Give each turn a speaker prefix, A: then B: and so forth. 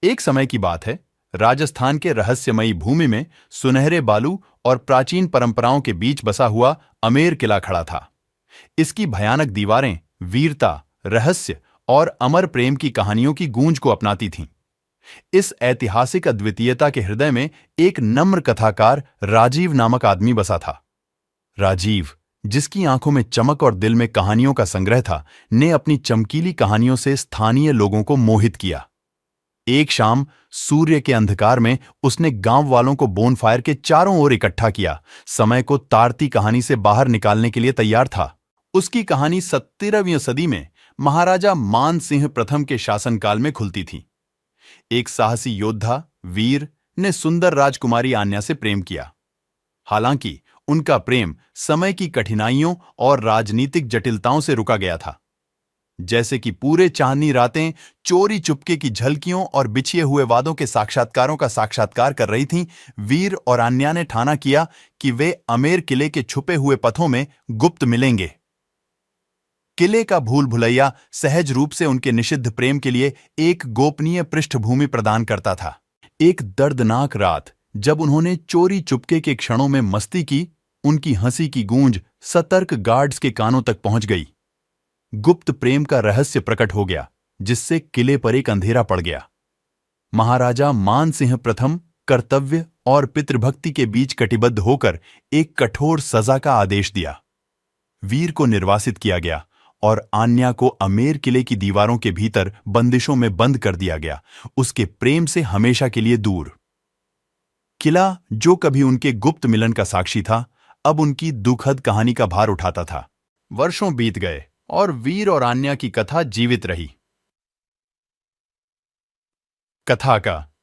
A: एक समय की बात है, राजस्थान के रहस्यमयी भूमि में सुनहरे बालू और प्राचीन परंपराओं के बीच बसा हुआ अमेर किला खड़ा था। इसकी भयानक दीवारें वीरता, रहस्य और अमर प्रेम की कहानियों की गूंज को अपनाती थीं। इस ऐतिहासिक अद्वितीयता के हृदय में एक नम्र कथाकार राजीव नामक आदमी बसा था। राजीव, जिसकी आंखों में चमक और दिल में कहानियों का संग्रह था, ने अपनी चमकीली कहानियों से स्थानीय लोगों को मोहित किया। एक शाम सूर्य के अंधकार में उसने गांव वालों को बोनफायर के चारों ओर इकट्ठा किया, समय को तारती कहानी से बाहर निकालने के लिए तैयार था। उसकी कहानी 17वीं सदी में महाराजा मान सिंह प्रथम के शासनकाल में खुलती थी। एक साहसी योद्धा, वीर, ने सुंदर राजकुमारी आन्या से प्रेम किया। हालांकि उनका प्रेम समय की कठिनाइयों और राजनीतिक जटिलताओं से रुका गया था। जैसे कि पूरे चांदनी रातें चोरी चुपके की झलकियों और बिछिए हुए वादों के साक्षात्कारों का साक्षात्कार कर रही थीं, वीर और आन्या ने ठाना किया कि वे अमेर किले के छुपे हुए पथों में गुप्त मिलेंगे। किले का भूल भुलैया सहज रूप से उनके निषिद्ध प्रेम के लिए एक गोपनीय पृष्ठभूमि प्रदान करता था। एक दर्दनाक रात, जब उन्होंने चोरी चुपके के क्षणों में मस्ती की, उनकी हंसी की गूंज सतर्क गार्ड्स के कानों तक पहुंच गई। गुप्त प्रेम का रहस्य प्रकट हो गया, जिससे किले पर एक अंधेरा पड़ गया। महाराजा मान सिंह प्रथम कर्तव्य और पितृभक्ति के बीच कटिबद्ध होकर एक कठोर सजा का आदेश दिया। वीर को निर्वासित किया गया और आन्या को अमेर किले की दीवारों के भीतर बंदिशों में बंद कर दिया गया, उसके प्रेम से हमेशा के लिए दूर। किला, जो कभी उनके गुप्त मिलन का साक्षी था, अब उनकी दुखद कहानी का भार उठाता था। वर्षों बीत गए और वीर और आन्या की कथा जीवित रही। कथा का